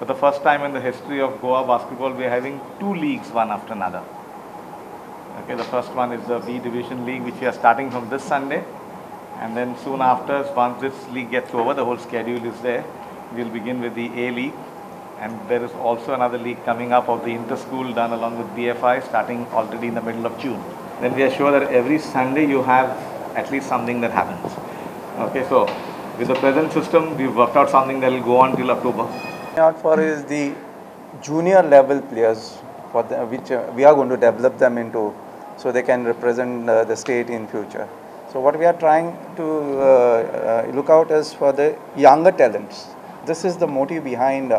For the first time in the history of Goa basketball, we are having two leagues, one after another. Okay, the first one is the B Division League, which we are starting from this Sunday. And then soon after, once this league gets over, the whole schedule is there. We'll begin with the A League. And there is also another league coming up of the inter-school done along with BFI, starting already in the middle of June. Then we are sure that every Sunday you have at least something that happens. Okay, so with the present system, we've worked out something that will go on till October. Out for is the junior level players for the, which we are going to develop them into, so they can represent the state in future. So what we are trying to look out is for the younger talents. This is the motive behind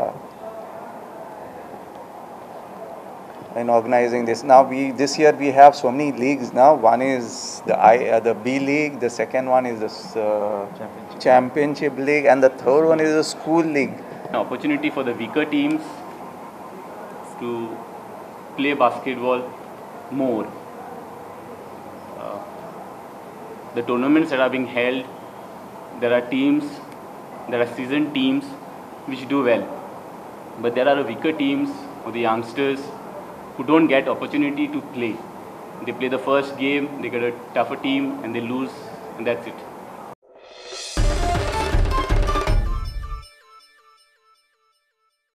in organizing this. Now this year we have so many leagues now. One is the B League, the second one is the Championship League, and the third one is the School League. An opportunity for the weaker teams to play basketball more. The tournaments that are being held, there are seasoned teams which do well, but there are weaker teams or the youngsters who don't get opportunity to play. They play the first game, they get a tougher team and they lose, and that's it.